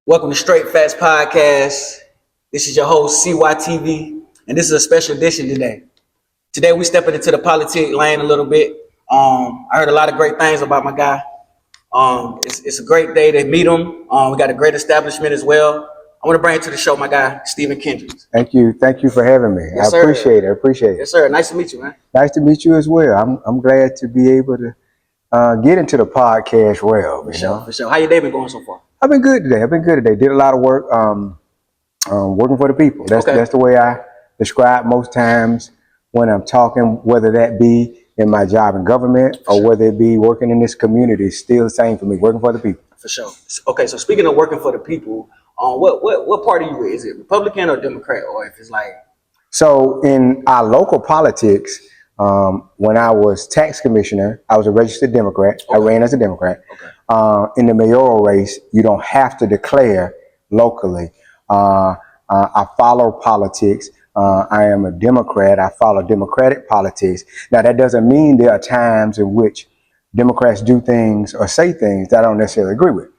Welcome to Straight Facts Podcast. This is your host, CYTV, and this is a special edition today. Today, we stepping into the politic lane a little bit. I heard a lot of great things about my guy. It's a great day to meet him. We got a great establishment as well. I want to bring to the show my guy, Stephen KENDRICK. Thank you for having me. Yes, I appreciate it. Yes, sir. Nice to meet you, man. Nice to meet you as well. I'm glad to be able to get into the podcast well. For sure. How your day been going so far? I've been good today. Did a lot of work, working for the people. That's the way I describe most times when I'm talking, whether that be in my job in government or whether it be working in this community. It's still the same for me, working for the people. For sure. Okay, so speaking of working for the people, what party you with? Is it Republican or Democrat, or if it's like? So in our local politics, when I was tax commissioner, I was a registered Democrat. I ran as a Democrat. In the mayoral race, you don't have to declare locally. I follow politics. I am a Democrat. I follow Democratic politics. Now, that doesn't mean there are times in which Democrats do things or say things that I don't necessarily agree with.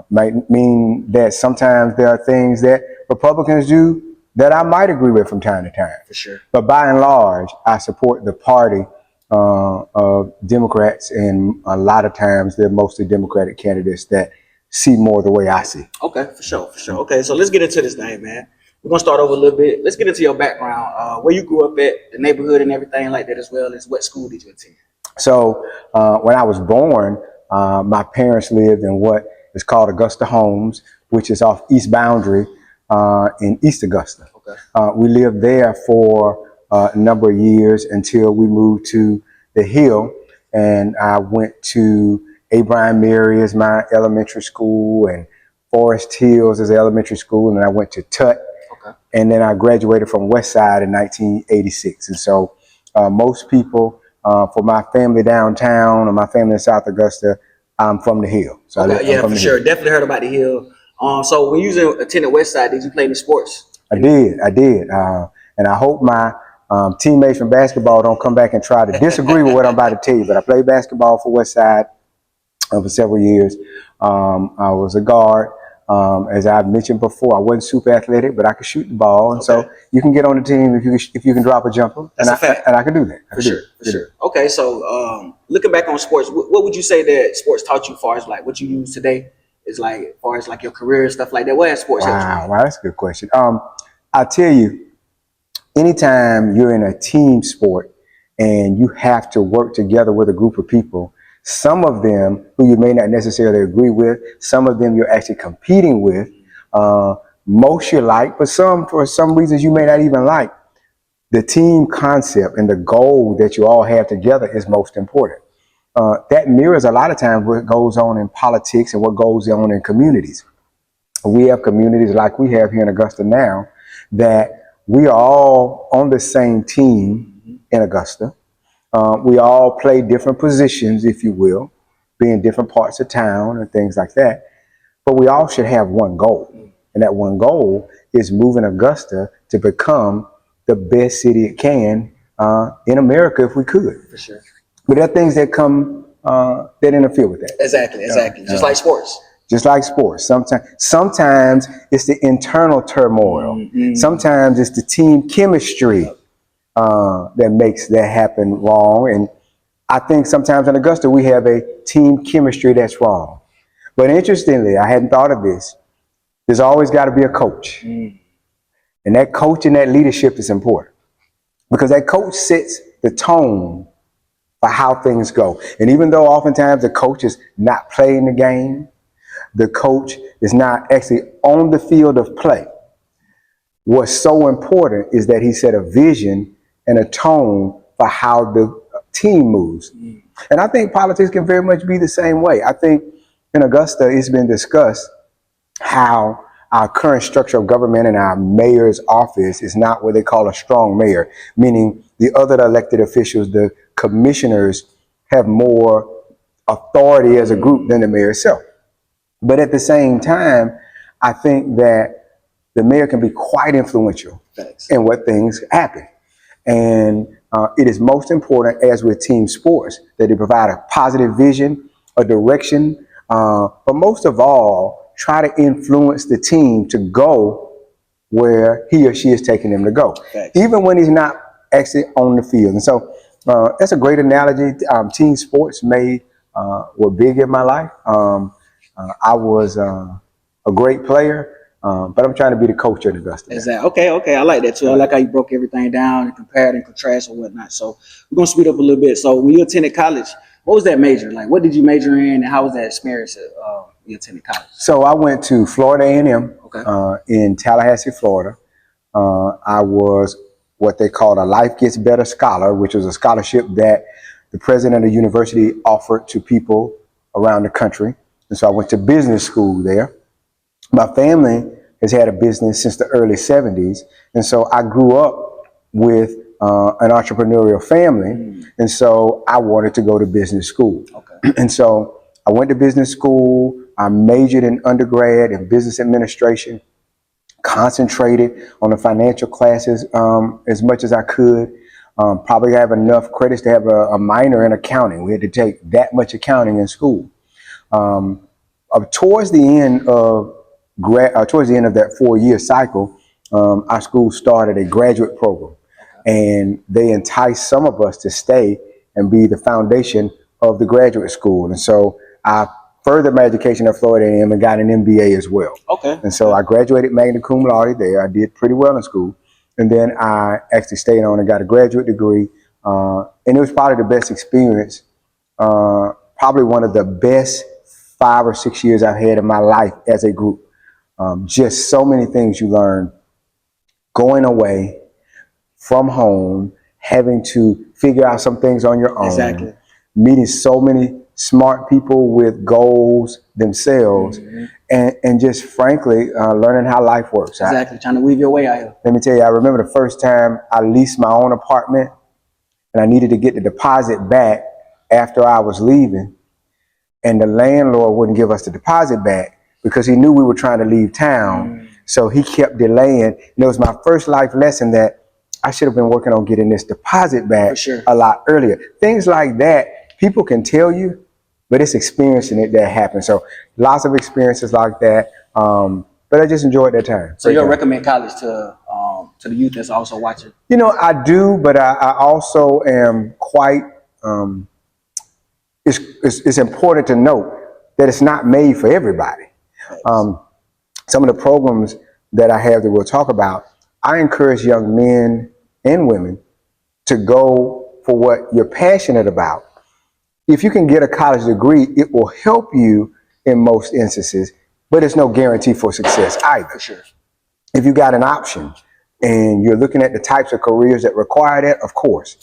Might mean that sometimes there are things that Republicans do that I might agree with from time to time. For sure. But by and large, I support the party of Democrats, and a lot of times they're mostly Democratic candidates that see more the way I see. Okay, for sure. Okay, so let's get into this thing, man. We're gonna start over a little bit. Let's get into your background, where you grew up at, the neighborhood and everything like that, as well as what school did you attend? So when I was born, my parents lived in what is called Augusta Homes, which is off East Boundary in East Augusta. We lived there for a number of years until we moved to the Hill, and I went to Abraham Mary as my elementary school and Forest Hills as elementary school, and then I went to Tut, and then I graduated from West Side in 1986. And so most people, for my family downtown or my family in South Augusta, I'm from the Hill. So for sure. Definitely heard about the Hill. So when you attended West Side, did you play any sports? I did. And I hope my teammates from basketball don't come back and try to disagree with what I'm about to tell you. But I played basketball for West Side for several years. I was a guard. As I've mentioned before, I wasn't super athletic, but I could shoot the ball. And so you can get on the team if you can drop a jumper. That's a fact. And I can do that. For sure. Okay, so looking back on sports, what would you say that sports taught you as far as like what you use today is like as far as like your career and stuff like that? What has sports helped you? Wow, that's a good question. I'll tell you, anytime you're in a team sport and you have to work together with a group of people, some of them who you may not necessarily agree with, some of them you're actually competing with, most you like, but some for some reasons you may not even like. The team concept and the goal that you all have together is most important. That mirrors a lot of times what goes on in politics and what goes on in communities. We have communities like we have here in Augusta now that we are all on the same team in Augusta. We all play different positions, if you will, be in different parts of town and things like that. But we all should have one goal. And that one goal is moving Augusta to become the best city it can in America if we could. For sure. But there are things that come that interfere with that. Exactly. Just like sports. Just like sports. Sometimes it's the internal turmoil. Sometimes it's the team chemistry that makes that happen wrong. And I think sometimes in Augusta we have a team chemistry that's wrong. But interestingly, I hadn't thought of this. There's always got to be a coach. And that coach and that leadership is important because that coach sets the tone for how things go. And even though oftentimes the coach is not playing the game, the coach is not actually on the field of play, what's so important is that he set a vision and a tone for how the team moves. And I think politics can very much be the same way. I think in Augusta, it's been discussed how our current structure of government and our mayor's office is not what they call a strong mayor, meaning the other elected officials, the commissioners, have more authority as a group than the mayor itself. But at the same time, I think that the mayor can be quite influential in what things happen. And it is most important, as with team sports, that they provide a positive vision, a direction, but most of all, try to influence the team to go where he or she is taking them to go, even when he's not actually on the field. And so that's a great analogy. Team sports were big in my life. I was a great player, but I'm trying to be the coach at Augusta. Exactly. Okay. I like that too. I like how you broke everything down and compared and contrast and whatnot. So we're gonna speed up a little bit. So when you attended college, what was that major? Like, what did you major in, and how was that experience you attended college? So I went to Florida A&M in Tallahassee, Florida. I was what they called a Life Gets Better Scholar, which was a scholarship that the president of the university offered to people around the country. And so I went to business school there. My family has had a business since the early 70s. And so I grew up with an entrepreneurial family. And so I wanted to go to business school. And so I went to business school. I majored in undergrad in business administration, concentrated on the financial classes as much as I could. Probably have enough credits to have a minor in accounting. We had to take that much accounting in school. Towards the end of that 4-year cycle, our school started a graduate program, and they enticed some of us to stay and be the foundation of the graduate school. And so I furthered my education at Florida A&M and got an MBA as well. And so I graduated magna cum laude there. I did pretty well in school. And then I actually stayed on and got a graduate degree. And it was probably the best experience, probably one of the best 5 or 6 years I've had in my life as a group. Just so many things you learn going away from home, having to figure out some things on your own, meeting so many smart people with goals themselves, and just frankly learning how life works. Trying to weave your way out here. Let me tell you, I remember the first time I leased my own apartment and I needed to get the deposit back after I was leaving, and the landlord wouldn't give us the deposit back because he knew we were trying to leave town. So he kept delaying. And it was my first life lesson that I should have been working on getting this deposit back a lot earlier. Things like that, people can tell you, but it's experiencing it that happens. So lots of experiences like that. But I just enjoyed that time. So you'll recommend college to the youth that's also watching? You know, I do, but I also am quite, it's important to note that it's not made for everybody. Some of the programs that I have that we'll talk about, I encourage young men and women to go for what you're passionate about. If you can get a college degree, it will help you in most instances, but it's no guarantee for success either. If you got an option and you're looking at the types of careers that require that, of course.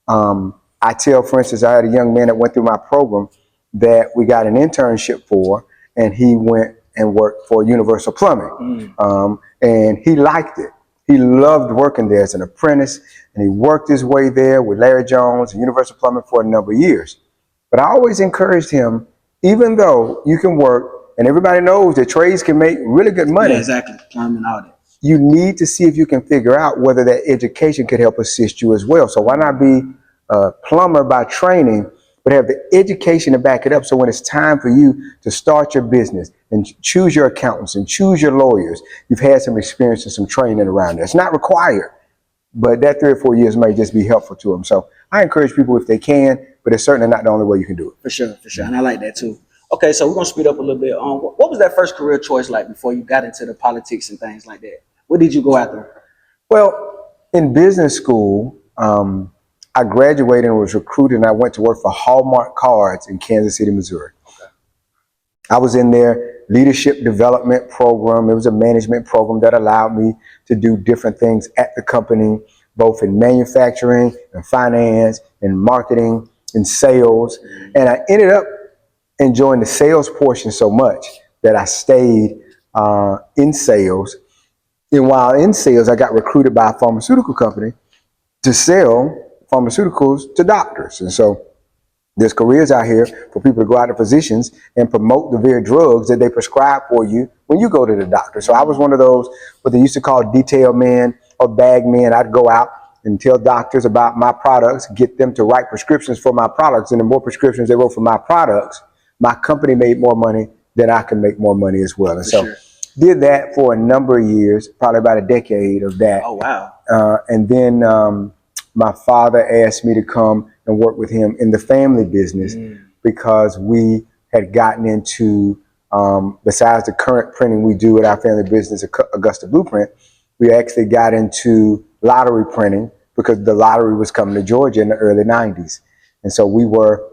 I tell, for instance, I had a young man that went through my program that we got an internship for, and he went and worked for Universal Plumbing. And he liked it. He loved working there as an apprentice, and he worked his way there with Larry Jones and Universal Plumbing for a number of years. But I always encouraged him, even though you can work, and everybody knows that trades can make really good money. Plumbing, all that. You need to see if you can figure out whether that education could help assist you as well. So why not be a plumber by training, but have the education to back it up, so when it's time for you to start your business and choose your accountants and choose your lawyers, you've had some experience and some training around it. It's not required, but that 3 or 4 years may just be helpful to them. So I encourage people if they can, but it's certainly not the only way you can do it. For sure. And I like that too. Okay, so we're going to speed up a little bit. What was that first career choice like before you got into the politics and things like that? What did you go after? Well, in business school, I graduated and was recruited, and I went to work for Hallmark Cards in Kansas City, Missouri. I was in their leadership development program. It was a management program that allowed me to do different things at the company, both in manufacturing and finance and marketing and sales. And I ended up enjoying the sales portion so much that I stayed in sales. And while in sales, I got recruited by a pharmaceutical company to sell pharmaceuticals to doctors. And so there's careers out here for people to go out to physicians and promote the very drugs that they prescribe for you when you go to the doctor. So I was one of those, what they used to call detail man or bag man. I'd go out and tell doctors about my products, get them to write prescriptions for my products. And the more prescriptions they wrote for my products, my company made more money then I can make more money as well. And so sure. did that for a number of years, probably about a decade of that. Oh, wow. And then my father asked me to come and work with him in the family business because we had gotten into, besides the current printing we do at our family business, Augusta Blueprint, we actually got into lottery printing because the lottery was coming to Georgia in the early 90s. And so we were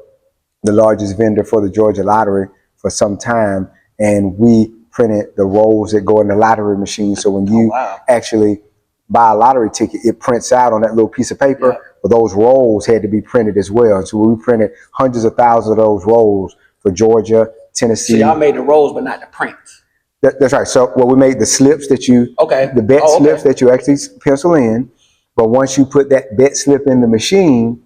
the largest vendor for the Georgia lottery for some time. And we printed the rolls that go in the lottery machine. So when you actually buy a lottery ticket, it prints out on that little piece of paper, but those rolls had to be printed as well. And so we printed hundreds of thousands of those rolls for Georgia, Tennessee. So y'all made the rolls, but not the prints. That's right. So we made the slips that you, the bet slips that you actually pencil in. But once you put that bet slip in the machine,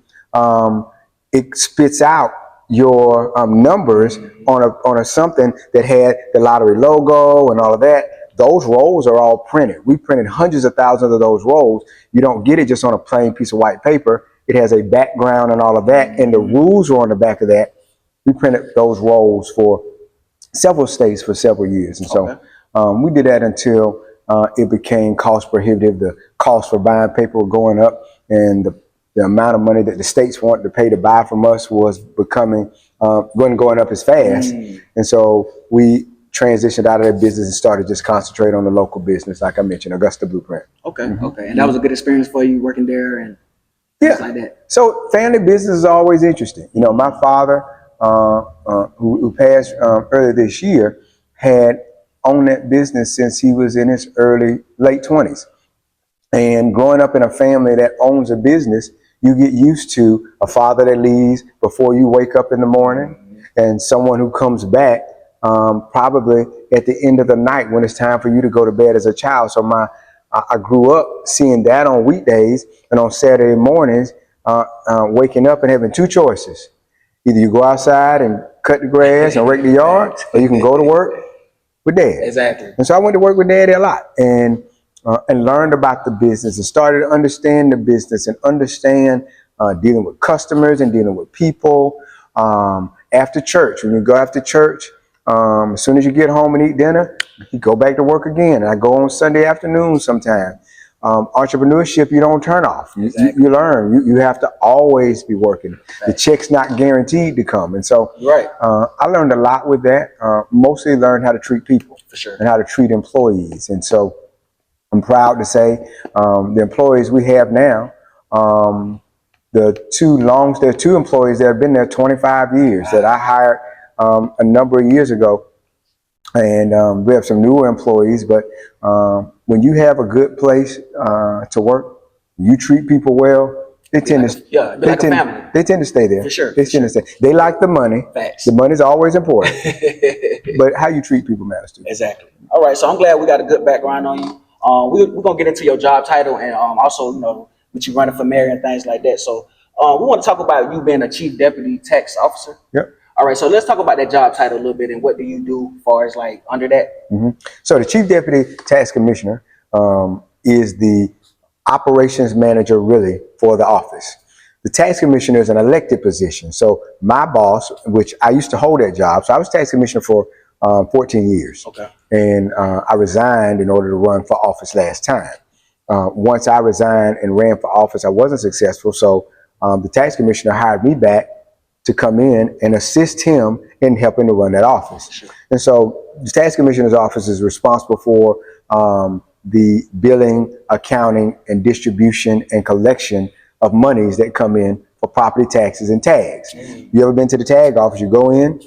it spits out your numbers on a something that had the lottery logo and all of that. Those rolls are all printed. We printed hundreds of thousands of those rolls. You don't get it just on a plain piece of white paper. It has a background and all of that, and the rules are on the back of that. We printed those rolls for several states for several years. And so we did that until it became cost prohibitive. The cost for buying paper were going up, and the amount of money that the states wanted to pay to buy from us was becoming, wasn't going up as fast. And so we transitioned out of that business and started just concentrate on the local business, like I mentioned, Augusta Blueprint. Okay. And that was a good experience for you working there and things like that. So family business is always interesting. You know, my father, who passed earlier this year, had owned that business since he was in his late 20s. And growing up in a family that owns a business, you get used to a father that leaves before you wake up in the morning, and someone who comes back probably at the end of the night when it's time for you to go to bed as a child. So I grew up seeing that on weekdays, and on Saturday mornings, waking up and having two choices. Either you go outside and cut the grass and rake the yard, or you can go to work with Dad. Exactly. And so I went to work with Daddy a lot, and learned about the business and started to understand the business and understand dealing with customers and dealing with people. After church, when you go after church, as soon as you get home and eat dinner, you go back to work again. And I go on Sunday afternoon sometime. Entrepreneurship, you don't turn off. You learn. You have to always be working. The check's not guaranteed to come. And so I learned a lot with that. Mostly learned how to treat people and how to treat employees. And so I'm proud to say the employees we have now, there are two employees that have been there 25 years that I hired a number of years ago. And we have some newer employees, but when you have a good place to work, you treat people well, they tend to stay there. For sure. They tend to stay. They like the money. Facts. The money's always important. But how you treat people matters too. Exactly. All right, so I'm glad we got a good background on you. We're gonna get into your job title and also, you know, what you running for mayor and things like that. So we want to talk about you being a chief deputy tax officer. Yep. All right, so let's talk about that job title a little bit and what do you do as far as like under that? So the chief deputy tax commissioner is the operations manager really for the office. The tax commissioner is an elected position. So my boss, which I used to hold that job, so I was tax commissioner for 14 years. Okay. And I resigned in order to run for office last time. Once I resigned and ran for office, I wasn't successful. So the tax commissioner hired me back to come in and assist him in helping to run that office. Sure. And so the tax commissioner's office is responsible for the billing, accounting, and distribution and collection of monies that come in for property taxes and tags. You ever been to the tag office? You go in,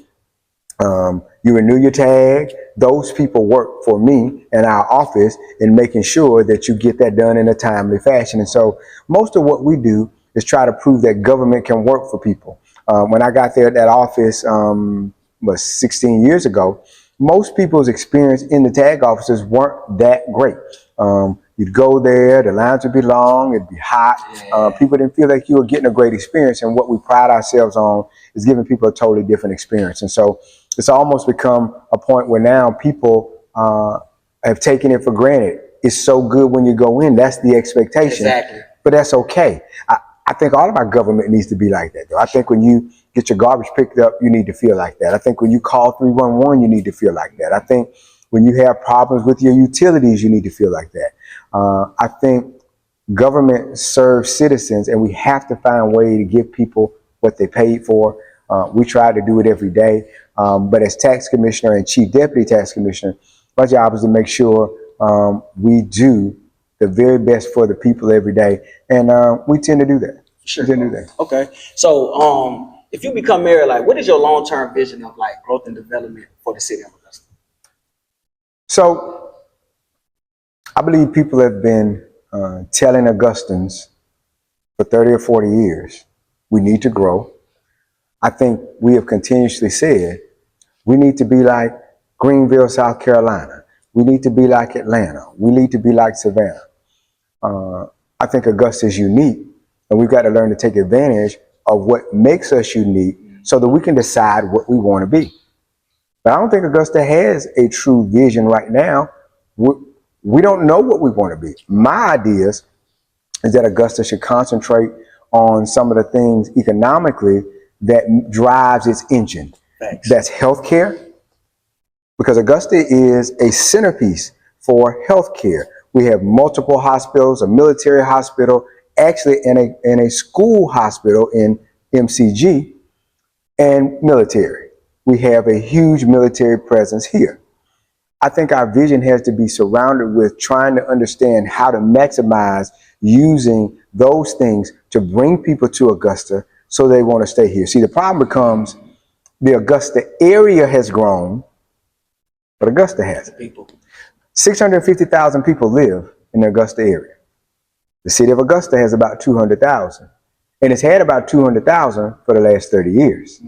you renew your tag. Those people work for me in our office in making sure that you get that done in a timely fashion. And so most of what we do is try to prove that government can work for people. When I got there at that office 16 years ago, most people's experience in the tag offices weren't that great. You'd go there, the lines would be long, it'd be hot. People didn't feel like you were getting a great experience. And what we pride ourselves on is giving people a totally different experience. And so it's almost become a point where now people have taken it for granted. It's so good when you go in, that's the expectation. Exactly. But that's okay. I think all of our government needs to be like that, though. I think when you get your garbage picked up, you need to feel like that. I think when you call 311, you need to feel like that. I think when you have problems with your utilities, you need to feel like that. I think government serves citizens, and we have to find a way to give people what they paid for. We try to do it every day. But as tax commissioner and chief deputy tax commissioner, my job is to make sure we do the very best for the people every day. And we tend to do that. Sure. We tend to do that. Okay. So if you become mayor, like, what is your long-term vision of like growth and development for the city of Augusta? So I believe people have been telling Augustans for 30 or 40 years, we need to grow. I think we have continuously said we need to be like Greenville, South Carolina. We need to be like Atlanta. We need to be like Savannah. I think Augusta is unique, and we've got to learn to take advantage of what makes us unique so that we can decide what we want to be. But I don't think Augusta has a true vision right now. We don't know what we want to be. My ideas is that Augusta should concentrate on some of the things economically that drives its engine. Thanks. That's healthcare, because Augusta is a centerpiece for healthcare. We have multiple hospitals, a military hospital, actually in a school hospital in MCG, and military. We have a huge military presence here. I think our vision has to be surrounded with trying to understand how to maximize using those things to bring people to Augusta so they want to stay here. See, the problem becomes the Augusta area has grown, but Augusta hasn't. 650,000 people live in the Augusta area. The city of Augusta has about 200,000, and it's had about 200,000 for the last 30 years.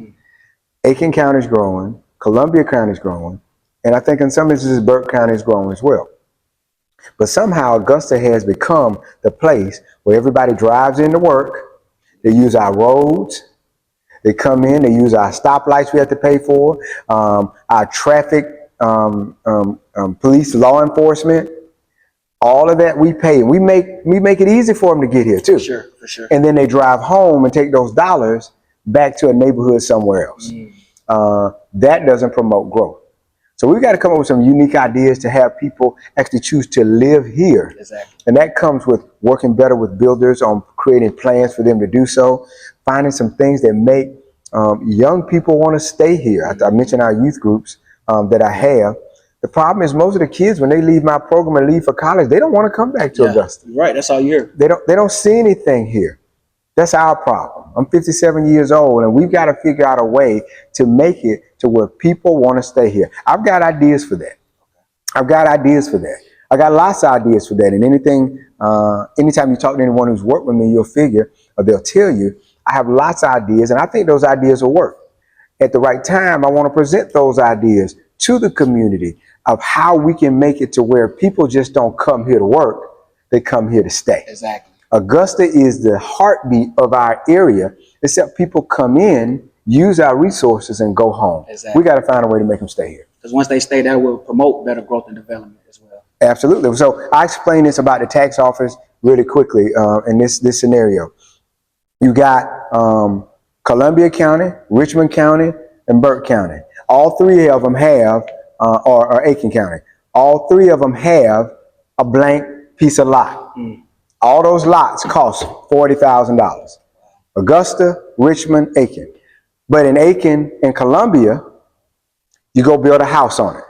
Aiken County is growing, Columbia County is growing, and I think in some instances Burke County is growing as well. But somehow Augusta has become the place where everybody drives into work, they use our roads, they come in, they use our stoplights we have to pay for, our traffic, police, law enforcement, all of that we pay. And we make it easy for them to get here too. For sure. And then they drive home and take those dollars back to a neighborhood somewhere else. That doesn't promote growth. So we've got to come up with some unique ideas to have people actually choose to live here. Exactly. And that comes with working better with builders on creating plans for them to do so, finding some things that make young people want to stay here. I mentioned our youth groups that I have. The problem is most of the kids, when they leave my program and leave for college, they don't want to come back to Augusta. Right, that's all you hear. They don't see anything here. That's our problem. I'm 57 years old, and we've got to figure out a way to make it to where people want to stay here. I've got ideas for that. I got lots of ideas for that. And anytime you talk to anyone who's worked with me, you'll figure, or they'll tell you, I have lots of ideas, and I think those ideas will work. At the right time, I want to present those ideas to the community of how we can make it to where people just don't come here to work, they come here to stay. Exactly. Augusta is the heartbeat of our area, except people come in, use our resources, and go home. Exactly. We got to find a way to make them stay here. Because once they stay, that will promote better growth and development as well. Absolutely. So I explain this about the tax office really quickly in this scenario. You got Columbia County, Richmond County, and Burke County. All three of them have, or Aiken County, all three of them have a blank piece of lot. All those lots cost $40,000. Augusta, Richmond, Aiken. But in Aiken and Columbia, you go build a house on it.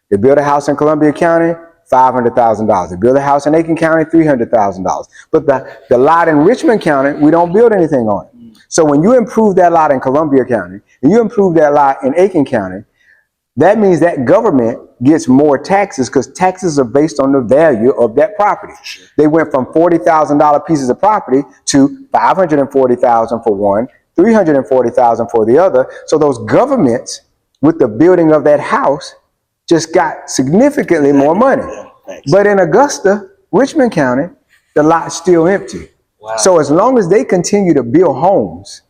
They build a house in Columbia County, $500,000. They build a house in Aiken County, $300,000. But the lot in Richmond County, we don't build anything on it. So when you improve that lot in Columbia County, and you improve that lot in Aiken County, that means that government gets more taxes because taxes are based on the value of that property. Sure. They went from $40,000 pieces of property to $540,000 for one, $340,000 for the other. So those governments, with the building of that house, just got significantly more money. Yeah, but in Augusta, Richmond County, the lot's still empty. Wow. So as long as they continue to build homes,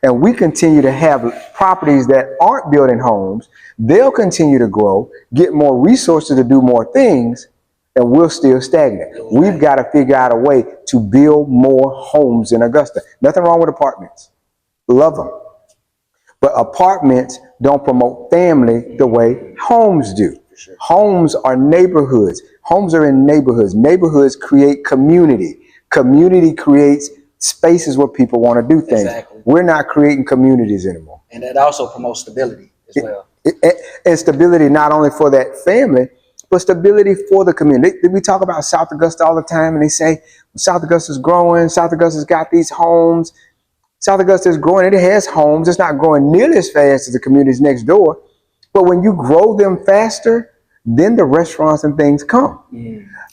and we continue to have properties that aren't building homes, they'll continue to grow, get more resources to do more things, and we'll still stagnate. We've got to figure out a way to build more homes in Augusta. Nothing wrong with apartments. Love them. But apartments don't promote family the way homes do. Sure. Homes are neighborhoods. Homes are in neighborhoods. Neighborhoods create community. Community creates spaces where people want to do things. Exactly. We're not creating communities anymore. And that also promotes stability as well. And stability not only for that family, but stability for the community. We talk about South Augusta all the time, and they say South Augusta's growing. South Augusta's got these homes. South Augusta is growing. It has homes. It's not growing nearly as fast as the communities next door. But when you grow them faster, then the restaurants and things come.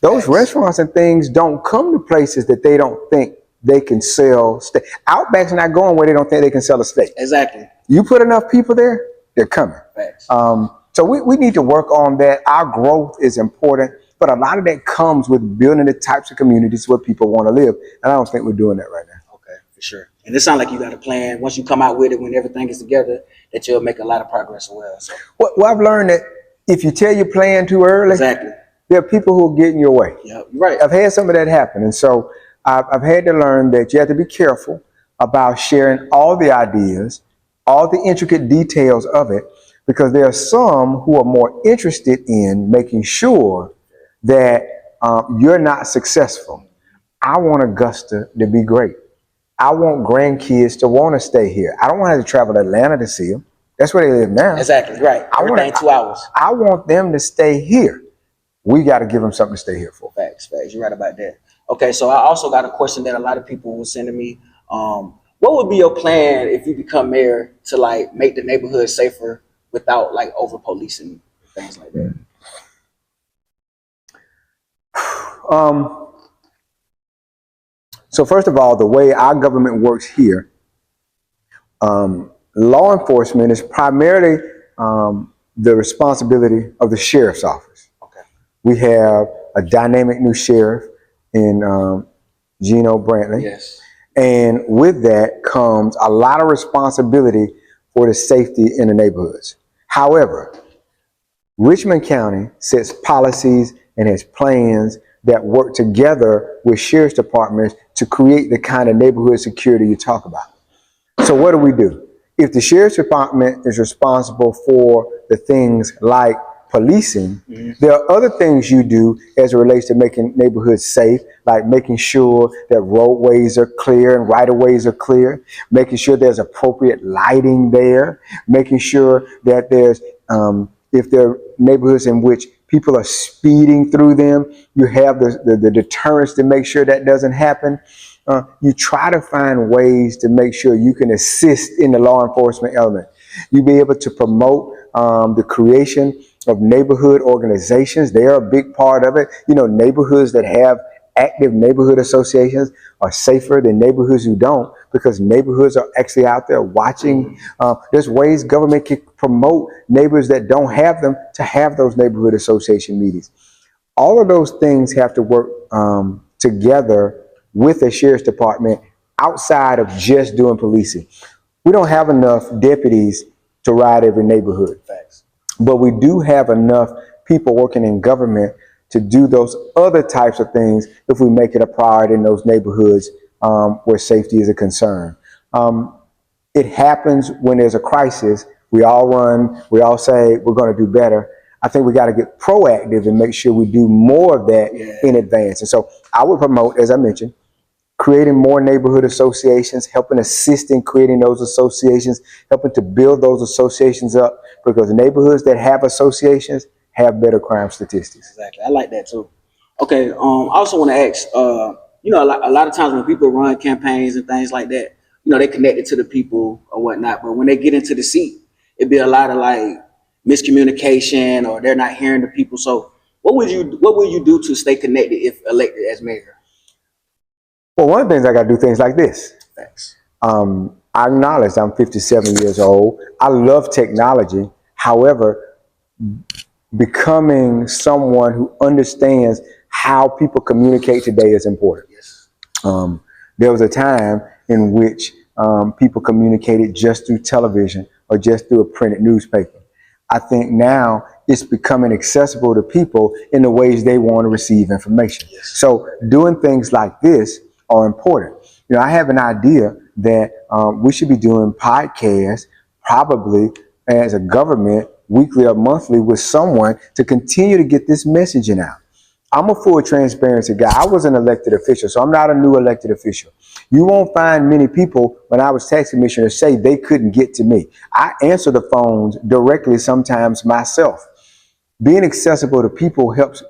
Those restaurants and things don't come to places that they don't think they can sell steak. Outback's not going where they don't think they can sell a steak. Exactly. You put enough people there, they're coming. Facts. So we need to work on that. Our growth is important, but a lot of that comes with building the types of communities where people want to live. And I don't think we're doing that right now. Okay, for sure. And it sounds like you got a plan. Once you come out with it, when everything is together, that you'll make a lot of progress as well. So. Well, I've learned that if you tell your plan too early, exactly, there are people who will get in your way. Yeah, you're right. I've had some of that happen. And so I've had to learn that you have to be careful about sharing all the ideas, all the intricate details of it, because there are some who are more interested in making sure that you're not successful. I want Augusta to be great. I want grandkids to want to stay here. I don't want to have to travel to Atlanta to see them. That's where they live now. Exactly, right. Everything 2 hours. I want them to stay here. We got to give them something to stay here for. Facts. You're right about that. Okay, so I also got a question that a lot of people were sending me. What would be your plan if you become mayor to like make the neighborhood safer without like over policing things like that? So first of all, the way our government works here, law enforcement is primarily the responsibility of the sheriff's office. Okay. We have a dynamic new sheriff in Gino Brantley. Yes. And with that comes a lot of responsibility for the safety in the neighborhoods. However, Richmond County sets policies and has plans that work together with sheriff's departments to create the kind of neighborhood security you talk about. So what do? If the sheriff's department is responsible for the things like policing, there are other things you do as it relates to making neighborhoods safe, like making sure that roadways are clear and right-of-ways are clear, making sure there's appropriate lighting there, making sure that there's, if there are neighborhoods in which people are speeding through them, you have the deterrence to make sure that doesn't happen. You try to find ways to make sure you can assist in the law enforcement element. You be able to promote the creation of neighborhood organizations. They are a big part of it. You know, neighborhoods that have active neighborhood associations are safer than neighborhoods who don't, because neighborhoods are actually out there watching. There's ways government can promote neighbors that don't have them to have those neighborhood association meetings. All of those things have to work together with the sheriff's department outside of just doing policing. We don't have enough deputies to ride every neighborhood. Facts. But we do have enough people working in government to do those other types of things if we make it a priority in those neighborhoods where safety is a concern. It happens when there's a crisis. We all run, we all say we're going to do better. I think we got to get proactive and make sure we do more of that in advance. And so I would promote, as I mentioned, creating more neighborhood associations, helping assist in creating those associations, helping to build those associations up, because neighborhoods that have associations have better crime statistics. Exactly. I like that too. Okay. I also want to ask, you know, a lot of times when people run campaigns and things like that, you know, they connected to the people or whatnot, but when they get into the seat, it'd be a lot of like miscommunication, or they're not hearing the people. So what would you do to stay connected if elected as mayor? Well, one of the things I got to do things like this. Thanks. I acknowledge I'm 57 years old. I love technology. However, becoming someone who understands how people communicate today is important. Yes. There was a time in which people communicated just through television or just through a printed newspaper. I think now it's becoming accessible to people in the ways they want to receive information. Yes. So doing things like this are important. You know, I have an idea that we should be doing podcasts probably as a government, weekly or monthly, with someone to continue to get this messaging out. I'm a full transparency guy. I was an elected official, so I'm not a new elected official. You won't find many people when I was tax commissioner say they couldn't get to me. I answer the phones directly sometimes myself. Being accessible to people helps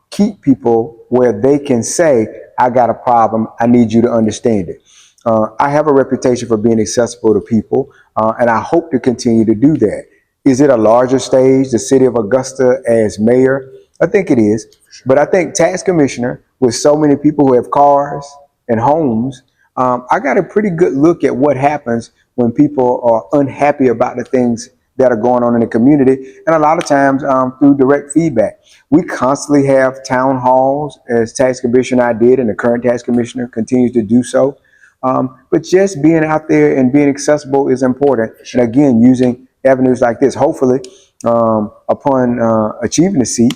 keep people where they can say, I got a problem, I need you to understand it. I have a reputation for being accessible to people, and I hope to continue to do that. Is it a larger stage, the city of Augusta as mayor? I think it is. But I think tax commissioner, with so many people who have cars and homes, I got a pretty good look at what happens when people are unhappy about the things that are going on in the community, and a lot of times through direct feedback. We constantly have town halls, as tax commissioner I did, and the current tax commissioner continues to do so. But just being out there and being accessible is important. And again, using avenues like this, hopefully, upon achieving the seat,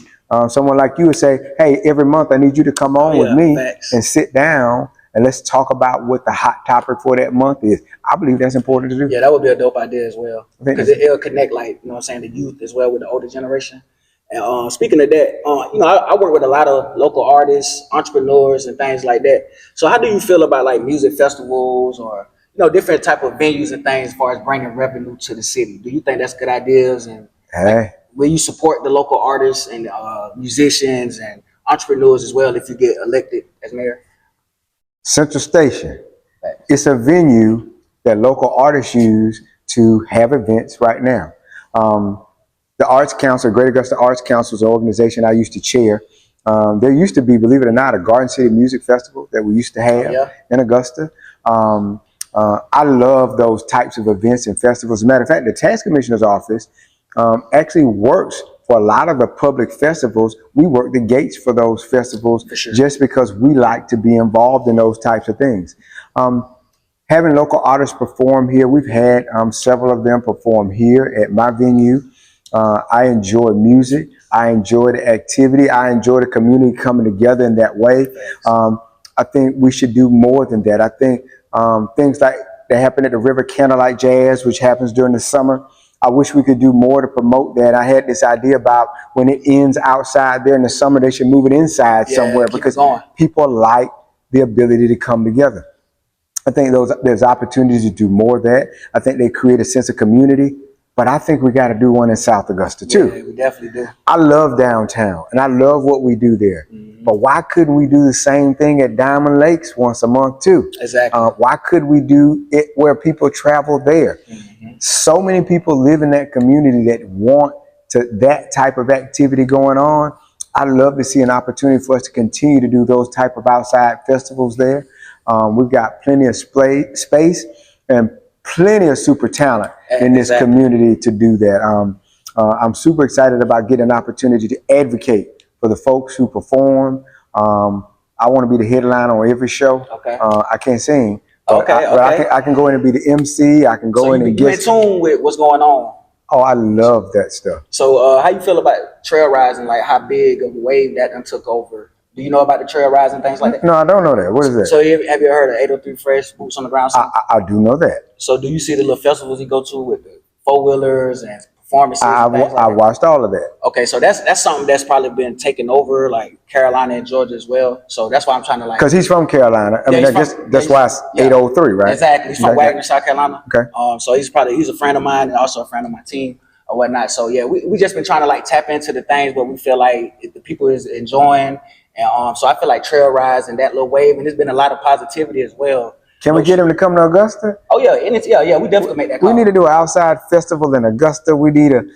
someone like you would say, hey, every month I need you to come on with me and sit down and let's talk about what the hot topic for that month is. I believe that's important to do. Yeah, that would be a dope idea as well. Because it'll connect, like, you know what I'm saying, the youth as well with the older generation. And speaking of that, you know, I work with a lot of local artists, entrepreneurs, and things like that. So how do you feel about like music festivals or, you know, different type of venues and things as far as bringing revenue to the city? Do you think that's good ideas? And like, will you support the local artists and musicians and entrepreneurs as well if you get elected as mayor? Central Station. It's a venue that local artists use to have events right now. The Arts Council, Greater Augusta Arts Council, is an organization I used to chair. There used to be, believe it or not, a Garden City Music Festival that we used to have in Augusta. I love those types of events and festivals. As a matter of fact, the tax commissioner's office actually works for a lot of the public festivals. We work the gates for those festivals just because we like to be involved in those types of things. Having local artists perform here, we've had several of them perform here at my venue. I enjoy music. I enjoy the activity. I enjoy the community coming together in that way. I think we should do more than that. I think things like that happen at the River Candlelight Jazz, which happens during the summer, I wish we could do more to promote that. I had this idea about when it ends outside there in the summer, they should move it inside somewhere because people like the ability to come together. I think there's opportunities to do more of that. I think they create a sense of community. But I think we got to do one in South Augusta too. Yeah, we definitely do. I love downtown and I love what we do there. But why couldn't we do the same thing at Diamond Lakes once a month too? Exactly. Why could we do it where people travel there? So many people live in that community that want that type of activity going on. I'd love to see an opportunity for us to continue to do those type of outside festivals there. We've got plenty of space and plenty of super talent in this community to do that. I'm super excited about getting an opportunity to advocate for the folks who perform. I want to be the headline on every show. I can't sing. But I can go in and be the MC. I can go in and get. So you in tune with what's going on. Oh, I love that stuff. So how you feel about trail rides and like how big of a wave that took over? Do you know about the trail rides and things like that? No, I don't know that. What is that? So have you heard of 803 Fresh, Boots on the Ground? I do know that. So do you see the little festivals you go to with the four-wheelers and performances? I watched all of that. Okay, so that's something that's probably been taken over, like Carolina and Georgia as well. So that's why I'm trying to like. Because he's from Carolina. I mean, that's why it's 803, right? Exactly. He's from Wagner, South Carolina. Okay. So he's a friend of mine and also a friend of my team or whatnot. So yeah, we just been trying to like tap into the things where we feel like the people is enjoying. And so I feel like trail rides and that little wave, and there's been a lot of positivity as well. Can we get him to come to Augusta? Oh yeah, and we definitely make that call. We need to do an outside festival in Augusta. We need I'm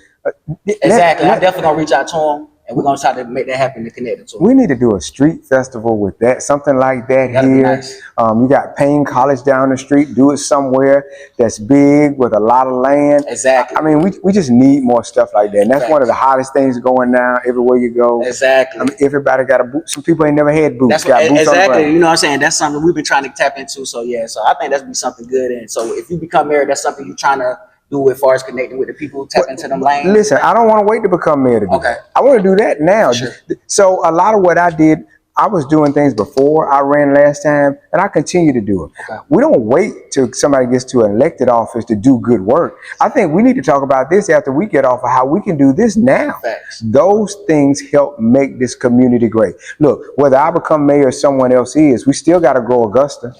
definitely gonna reach out to him, and we're gonna try to make that happen to connect it to him. We need to do a street festival with that, something like that. That'd here. Be nice. You got Payne College down the street. Do it somewhere that's big with a lot of land. Exactly. I mean, we just need more stuff like that. And that's one of the hottest things going now everywhere you go. Exactly. I mean, everybody got a boot. Some people ain't never had boots. Exactly. You know what I'm saying? That's something we've been trying to tap into. So yeah, so I think that's be something good. And so if you become mayor, that's something you're trying to do as far as connecting with the people, tap into them lanes. Listen, I don't want to wait to become mayor to do that. I want to do that now. Sure. So a lot of what I did I was doing things before I ran last time, and I continue to do them. Okay. We don't wait till somebody gets to an elected office to do good work. I think we need to talk about this after we get off of how we can do this now. Facts. Those things help make this community great. Look, whether I become mayor or someone else is, we still got to grow Augusta.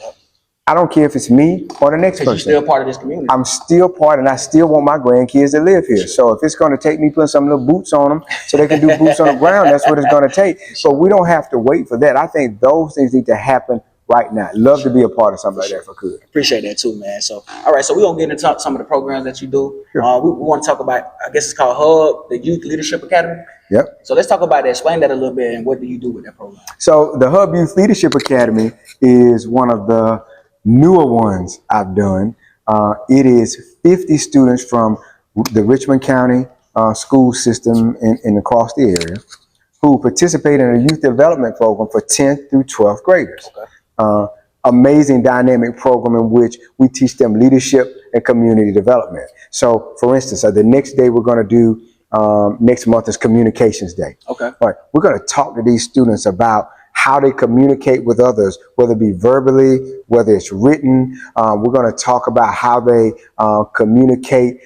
I don't care if it's me or the next person. Because you're still part of this community. I'm still part, and I still want my grandkids to live here. So if it's going to take me putting some little boots on them so they can do boots on the ground, that's what it's going to take. But we don't have to wait for that. I think those things need to happen right now. Love to be a part of something like that if I could. Appreciate that too, man. So, all right, so we're going to get into some of the programs that you do. Sure. We want to talk about, I guess it's called HUB, the Youth Leadership Academy. Yep. So let's talk about that. Explain that a little bit, and what do you do with that program? So the HUB Youth Leadership Academy is one of the newer ones I've done. It is 50 students from the Richmond County school system and across the area who participate in a youth development program for 10th through 12th graders. Okay. Amazing dynamic program in which we teach them leadership and community development. So for instance, the next day we're going to do, next month is Communications Day. Okay. All right. We're going to talk to these students about how they communicate with others, whether it be verbally, whether it's written. We're going to talk about how they communicate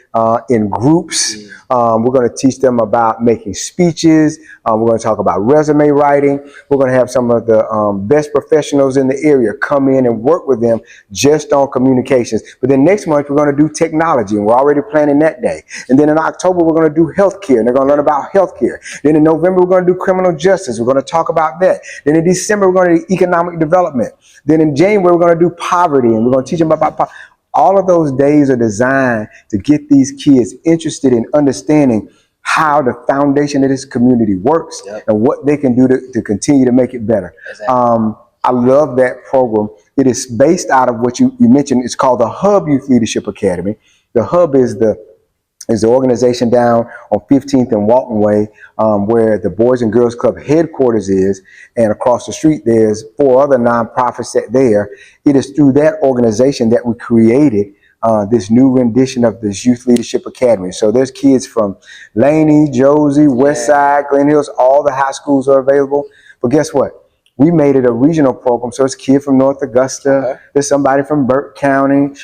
in groups. We're going to teach them about making speeches. We're going to talk about resume writing. We're going to have some of the best professionals in the area come in and work with them just on communications. But then next month, we're going to do technology, and we're already planning that day. And then in October, we're going to do healthcare, and they're going to learn about healthcare. Then in November, we're going to do criminal justice. We're going to talk about that. Then in December, we're going to do economic development. Then in January, we're going to do poverty, and we're going to teach them about poverty. All of those days are designed to get these kids interested in understanding how the foundation of this community works. Yep. And what they can do to continue to make it better. Exactly. I love that program. It is based out of what you mentioned. It's called the HUB Youth Leadership Academy. The HUB is the organization down on 15th and Walton Way, where the Boys and Girls Club headquarters is, and across the street there's 4 other nonprofits that there. It is through that organization that we created this new rendition of this Youth Leadership Academy. So there's kids from Laney, Josie, Westside, Glen Hills, all the high schools are available. But guess what? We made it a regional program, so it's a kid from North Augusta. Okay. There's somebody from Burke County.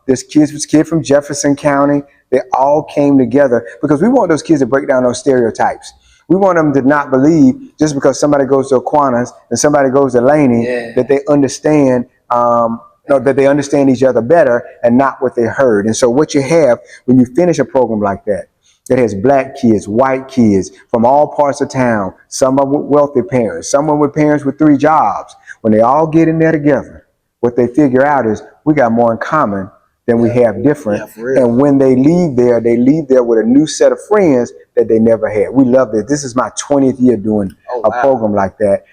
There's kid from Jefferson County. They all came together because we want those kids to break down those stereotypes. We want them to not believe just because somebody goes to Aquinas and somebody goes to Laney that they understand that they understand each other better and not what they heard. And so what you have when you finish a program like that, that has black kids, white kids from all parts of town, some with wealthy parents, someone with parents with 3 jobs. When they all get in there together, what they figure out is we got more in common than we have different. And when they leave there with a new set of friends that they never had. We love it. This is my 20th year doing a program like that.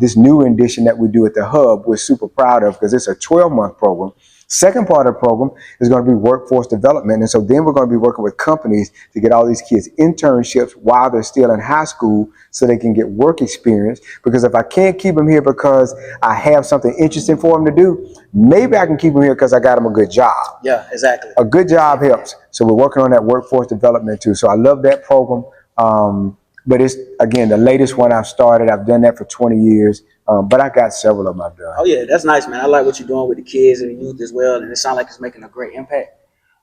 This new rendition that we do at the HUB, we're super proud of because it's a 12-month program. Second part of the program is going to be workforce development. And so then we're going to be working with companies to get all these kids internships while they're still in high school so they can get work experience. Because if I can't keep them here because I have something interesting for them to do, maybe I can keep them here because I got them a good job. Yeah, exactly. A good job helps. So we're working on that workforce development too. So I love that program. But it's, again, the latest one I've started. I've done that for 20 years. But I got several of them I've done. Oh, yeah, that's nice, man. I like what you're doing with the kids and the youth as well. And it sounds like it's making a great impact.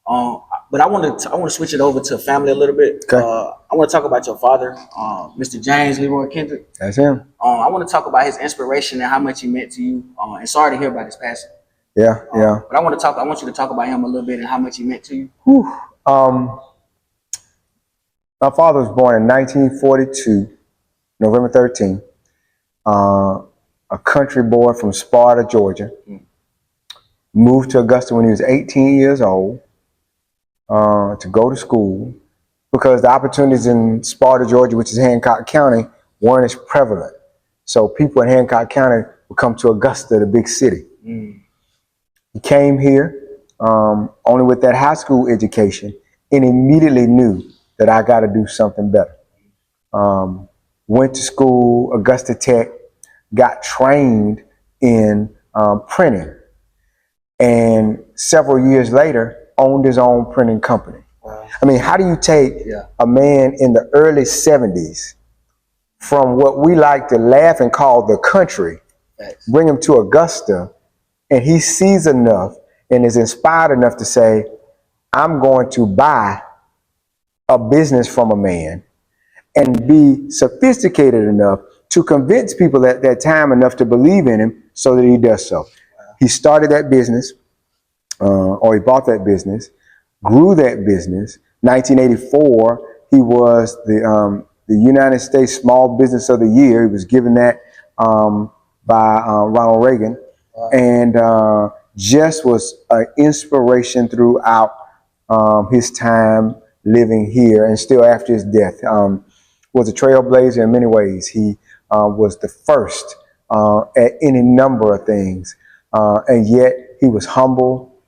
But I want to switch it over to family a little bit. Okay. I want to talk about your father, Mr. James Leroy Kendrick. That's him. I want to talk about his inspiration and how much he meant to you. And sorry to hear about his passing. Yeah. But I want you to talk about him a little bit and how much he meant to you. My father was born in 1942, November 13th. A country boy from Sparta, Georgia. Moved to Augusta when he was 18 years old to go to school because the opportunities in Sparta, Georgia, which is Hancock County, weren't as prevalent. So people in Hancock County would come to Augusta, the big city. He came here only with that high school education and immediately knew that I got to do something better. Went to school, Augusta Tech, got trained in printing, and several years later owned his own printing company. Wow. I mean, how do you take a man in the early 70s from what we like to laugh and call the country, Facts. bring him to Augusta, and he sees enough and is inspired enough to say, I'm going to buy a business from a man and be sophisticated enough to convince people at that time enough to believe in him so that he does so. He started that business, or he bought that business, grew that business. 1984, he was the United States Small Business of the Year. He was given that by Ronald Reagan, and just was an inspiration throughout his time living here, and still after his death. Was a trailblazer in many ways. He was the first at any number of things, and yet he was humble,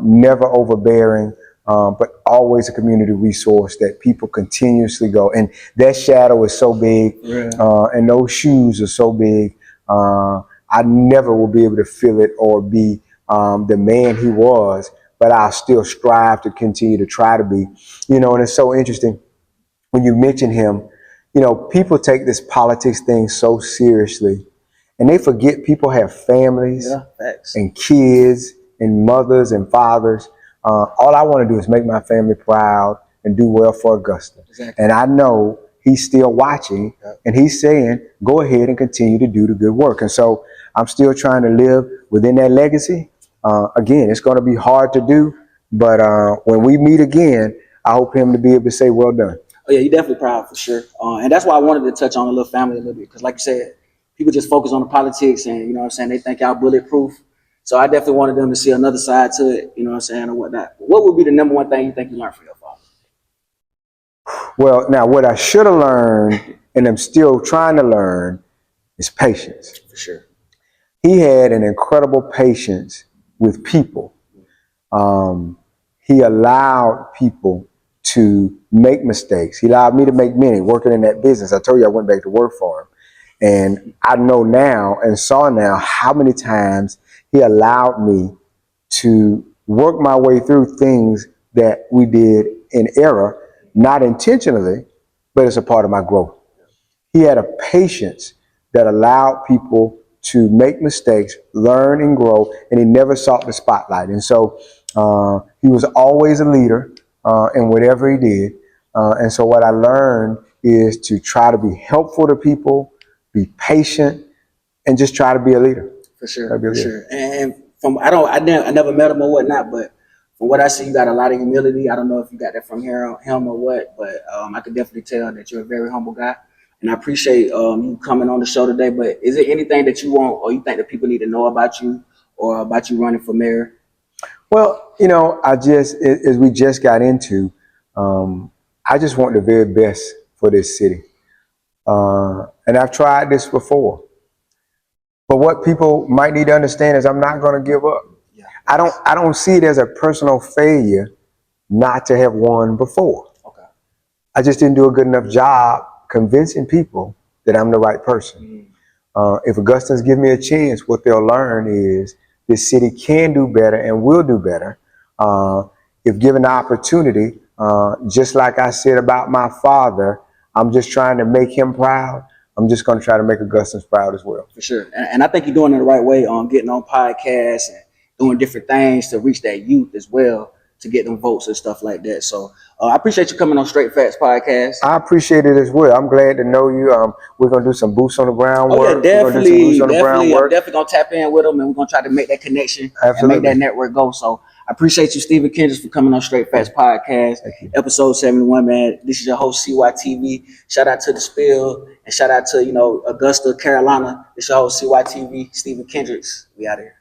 never overbearing, but always a community resource that people continuously go. And that shadow is so big, and those shoes are so big. I never will be able to feel it or be the man he was, but I'll still strive to continue to try to be. And it's so interesting when you mention him. People take this politics thing so seriously, and they forget people have families and kids and mothers and fathers. All I want to do is make my family proud and do well for Augusta. Exactly. And I know he's still watching, and he's saying, go ahead and continue to do the good work. And so I'm still trying to live within that legacy. Again, it's going to be hard to do, but when we meet again, I hope him to be able to say, well done. Oh yeah, you're definitely proud for sure. And that's why I wanted to touch on the little family a little bit, because like you said, people just focus on the politics, and you know what I'm saying, they think y'all bulletproof. So I definitely wanted them to see another side to it, you know what I'm saying, or whatnot. What would be the number one thing you think you learned from your father? Well, now what I should have learned, and I'm still trying to learn, is patience. For sure. He had an incredible patience with people. He allowed people to make mistakes. He allowed me to make many working in that business. I told you I went back to work for him. And I know now and saw now how many times he allowed me to work my way through things that we did in error, not intentionally, but it's a part of my growth. He had a patience that allowed people to make mistakes, learn and grow, and he never sought the spotlight. And so he was always a leader in whatever he did. And so what I learned is to try to be helpful to people, be patient, and just try to be a leader. For sure, for sure. And from I never met him or whatnot, but from what I see, you got a lot of humility. I don't know if you got that from him or what, but I could definitely tell that you're a very humble guy. And I appreciate you coming on the show today. But is there anything that you want or you think that people need to know about you or about you running for mayor? Well, as we just got into, I just want the very best for this city. And I've tried this before. But what people might need to understand is I'm not going to give up. Yeah. I don't see it as a personal failure not to have won before. Okay. I just didn't do a good enough job convincing people that I'm the right person. If Augustans give me a chance, what they'll learn is this city can do better and will do better if given the opportunity. Just like I said about my father, I'm just trying to make him proud. I'm just going to try to make Augustans proud as well. For sure. And I think you're doing it the right way on getting on podcasts and doing different things to reach that youth as well, to get them votes and stuff like that. So I appreciate you coming on Straight Facts Podcast. I appreciate it as well. I'm glad to know you. We're going to do some boots on the ground work. Yeah, definitely. I'm definitely going to tap in with them, and we're going to try to make that connection and make that network go. So I appreciate you, Stephen Kendrick, for coming on Straight Facts Podcast, episode 71, man. This is your host, CYTV. Shout out to The Spill, and shout out to, Augusta, Carolina. This is your host, CYTV, Stephen Kendricks. We out here.